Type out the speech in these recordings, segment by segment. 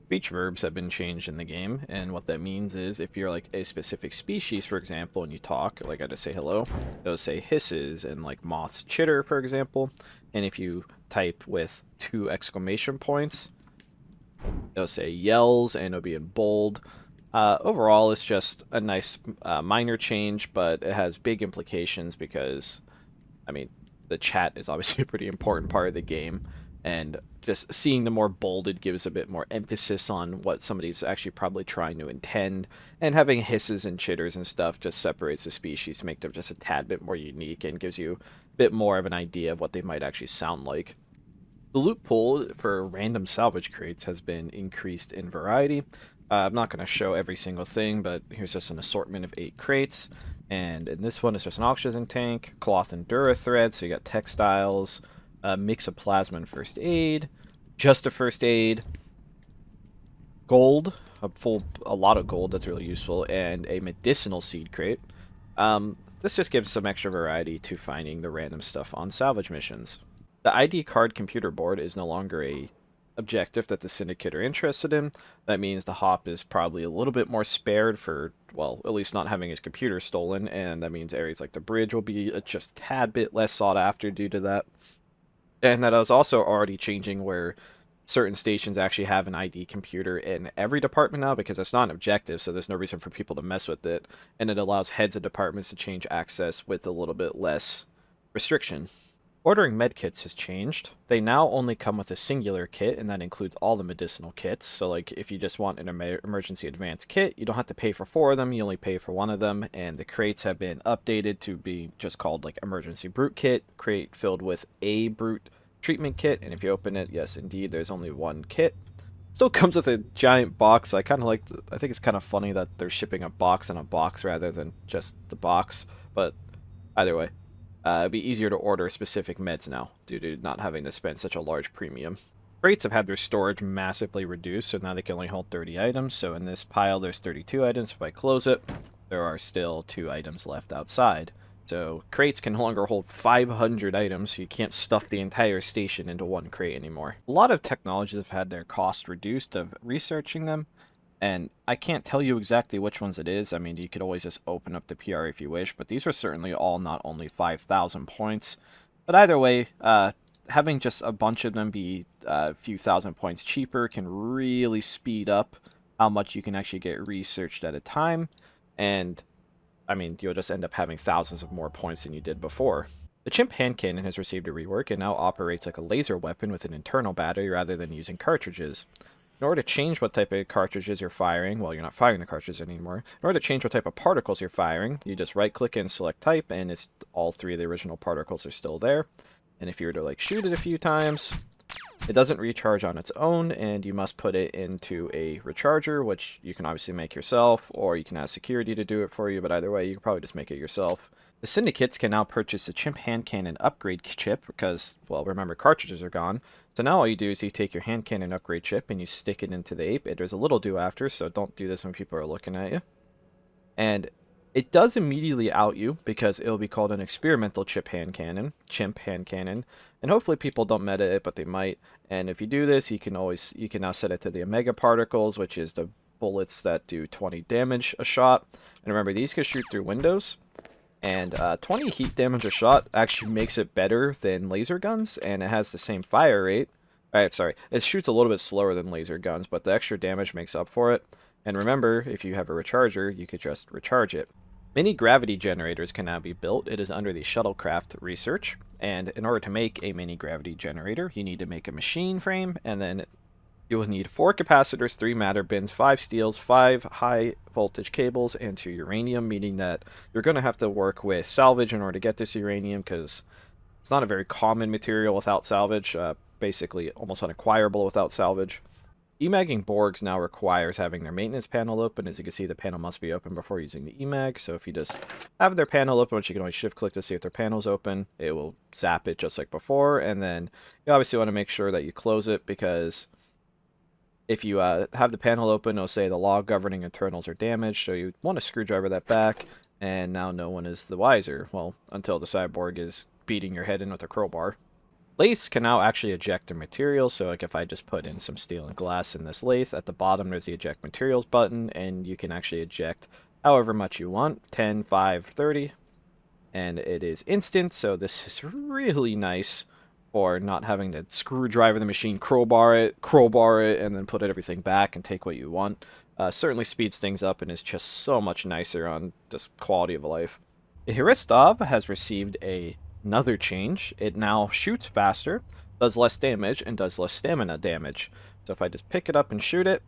Speech verbs have been changed in the game, and what that means is if you're like a specific species, for example, and you talk, like I just say hello, it'll say hisses and like moths chitter, for example. And if you type with 2 exclamation points, it'll say yells and it'll be in bold. Overall, it's just a nice minor change, but it has big implications because, I mean, the chat is obviously a pretty important part of the game, and just seeing the more bolded gives a bit more emphasis on what somebody's actually probably trying to intend, and having hisses and chitters and stuff just separates the species to make them just a tad bit more unique and gives you a bit more of an idea of what they might actually sound like. The loot pool for random salvage crates has been increased in variety. I'm not going to show every single thing, but here's just an assortment of 8 crates. And in this one, it's just an oxygen tank, cloth and dura thread, so you got textiles, a mix of plasma and first aid, just a first aid, gold, a lot of gold that's really useful, and a medicinal seed crate. This just gives some extra variety to finding the random stuff on salvage missions. The ID card computer board is no longer a objective that the Syndicate are interested in. That means the Hop is probably a little bit more spared for, well, at least not having his computer stolen, and that means areas like the bridge will be just a tad bit less sought after due to that. And that is also already changing where certain stations actually have an ID computer in every department now because it's not an objective, so there's no reason for people to mess with it. And it allows heads of departments to change access with a little bit less restriction. Ordering medkits has changed. They now only come with a singular kit, and that includes all the medicinal kits. So, like, if you just want an emergency advanced kit, you don't have to pay for 4 of them, you only pay for 1 of them. And the crates have been updated to be just called, like, emergency brute kit, crate filled with a brute treatment kit. And if you open it, yes, indeed, there's only 1 kit. Still comes with a giant box. I kind of like, I think it's kind of funny that they're shipping a box in a box rather than just the box. But either way. It'd be easier to order specific meds now, due to not having to spend such a large premium. Crates have had their storage massively reduced, so now they can only hold 30 items. So in this pile, there's 32 items. If I close it, there are still 2 items left outside. So crates can no longer hold 500 items, so you can't stuff the entire station into 1 crate anymore. A lot of technologies have had their cost reduced of researching them, and I can't tell you exactly which ones it is. I mean, you could always just open up the PR if you wish, but these are certainly all not only 5,000 points. But either way, having just a bunch of them be a few thousand points cheaper can really speed up how much you can actually get researched at a time. And, I mean, you'll just end up having thousands of more points than you did before. The CHIMP hand cannon has received a rework and now operates like a laser weapon with an internal battery rather than using cartridges. In order to change what type of cartridges you're firing, well, you're not firing the cartridges anymore. In order to change what type of particles you're firing, you just right-click and select type, and it's all 3 of the original particles are still there. And if you were to, like, shoot it a few times, it doesn't recharge on its own, and you must put it into a recharger, which you can obviously make yourself, or you can ask security to do it for you, but either way, you can probably just make it yourself. The syndicates can now purchase the CHIMP hand cannon upgrade chip because, well, remember, cartridges are gone. So now all you do is you take your hand cannon upgrade chip and you stick it into the ape. There's a little do after, so don't do this when people are looking at you. And it does immediately out you because it'll be called an experimental chimp hand cannon, and hopefully people don't meta it, but they might. And if you do this, you can now set it to the omega particles, which is the bullets that do 20 damage a shot. And remember, these can shoot through windows. And 20 heat damage a shot actually makes it better than laser guns, and it has the same fire rate. Sorry, it shoots a little bit slower than laser guns, but the extra damage makes up for it. And remember, if you have a recharger, you could just recharge it. Mini gravity generators can now be built. It is under the shuttlecraft research, and in order to make a mini gravity generator, you need to make a machine frame, and then you will need 4 capacitors, 3 matter bins, 5 steels, 5 high voltage cables, and 2 uranium, meaning that you're going to have to work with salvage in order to get this uranium because it's not a very common material without salvage, basically almost unacquirable without salvage. EMAGing Borgs now requires having their maintenance panel open. As you can see, the panel must be open before using the EMAG, so if you just have their panel open, which you can always shift click to see if their panel's open, it will zap it just like before, and then you obviously want to make sure that you close it because if you have the panel open, it'll say the log governing internals are damaged, so you want to screwdriver that back, and now no one is the wiser. Well, until the cyborg is beating your head in with a crowbar. Lathes can now actually eject their material, so like if I just put in some steel and glass in this lathe, at the bottom there's the eject materials button, and you can actually eject however much you want, 10, 5, 30, and it is instant, so this is really nice for not having to screwdriver the machine, crowbar it, and then put everything back and take what you want. Certainly speeds things up and is just so much nicer on just quality of life. Hristov has received another change. It now shoots faster, does less damage, and does less stamina damage. So if I just pick it up and shoot it,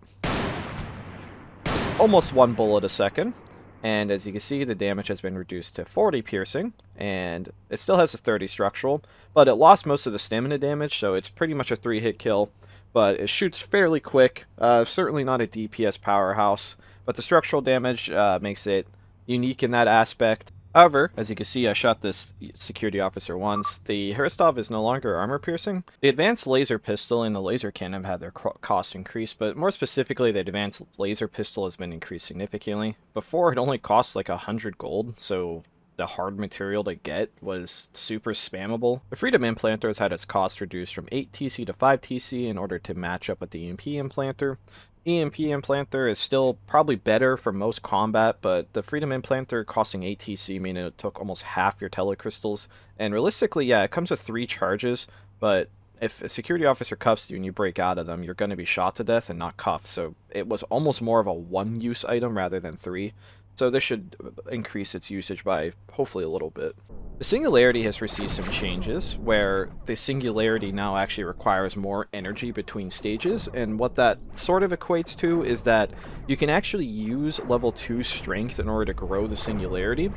it's almost 1 bullet a second. And as you can see, the damage has been reduced to 40 piercing, and it still has a 30 structural, but it lost most of the stamina damage, so it's pretty much a 3-hit kill. But it shoots fairly quick, certainly not a DPS powerhouse, but the structural damage makes it unique in that aspect. However, as you can see, I shot this security officer once. The Hristov is no longer armor piercing. The advanced laser pistol and the laser cannon have had their cost increased, but more specifically, the advanced laser pistol has been increased significantly. Before, it only cost like 100 gold, so the hard material to get was super spammable. The Freedom Implanter has had its cost reduced from 8 TC to 5 TC in order to match up with the EMP Implanter. EMP Implanter is still probably better for most combat, but the Freedom Implanter costing 8 TC, meaning it took almost half your telecrystals. And realistically, yeah, it comes with 3 charges, but if a security officer cuffs you and you break out of them, you're going to be shot to death and not cuffed. So it was almost more of a 1-use item rather than 3. So this should increase its usage by hopefully a little bit. The Singularity has received some changes, where the Singularity now actually requires more energy between stages, and what that sort of equates to is that you can actually use level 2 strength in order to grow the Singularity.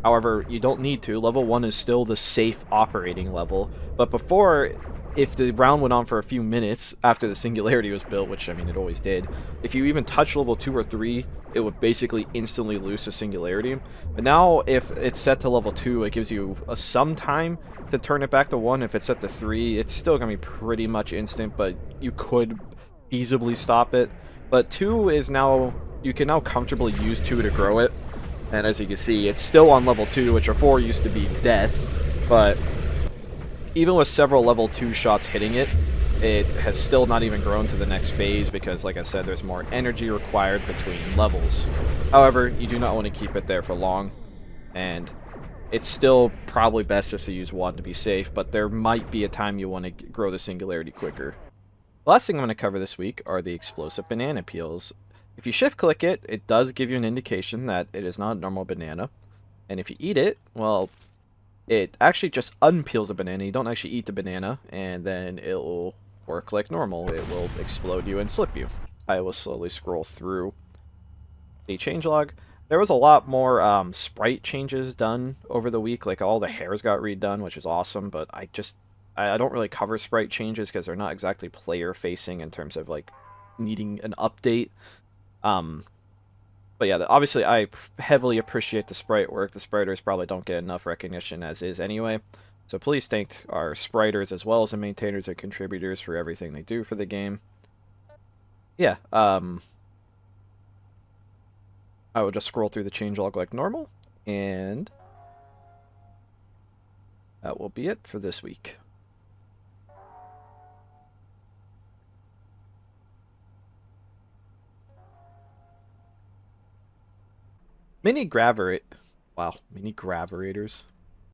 However, you don't need to. Level 1 is still the safe operating level, but before, if the round went on for a few minutes after the Singularity was built, which, I mean, it always did, if you even touch level 2 or 3, it would basically instantly lose the Singularity. But now, if it's set to level 2, it gives you some time to turn it back to 1. If it's set to 3, it's still going to be pretty much instant, but you could feasibly stop it. But 2 is now, you can now comfortably use 2 to grow it. And as you can see, it's still on level 2, which before used to be death, but even with several level 2 shots hitting it, it has still not even grown to the next phase because, like I said, there's more energy required between levels. However, you do not want to keep it there for long, and it's still probably best just to use 1 to be safe, but there might be a time you want to grow the Singularity quicker. The last thing I'm going to cover this week are the explosive banana peels. If you shift click it, it does give you an indication that it is not a normal banana. And if you eat it, well, it actually just unpeels a banana. You don't actually eat the banana, and then it will work like normal. It will explode you and slip you. I will slowly scroll through the changelog. There was a lot more sprite changes done over the week. Like, all the hairs got redone, which is awesome, but I don't really cover sprite changes because they're not exactly player facing in terms of like needing an update. But yeah, obviously I heavily appreciate the sprite work. The spriters probably don't get enough recognition as is anyway. So please thank our spriters as well as the maintainers and contributors for everything they do for the game. Yeah, I will just scroll through the changelog like normal, and that will be it for this week. Mini graverators.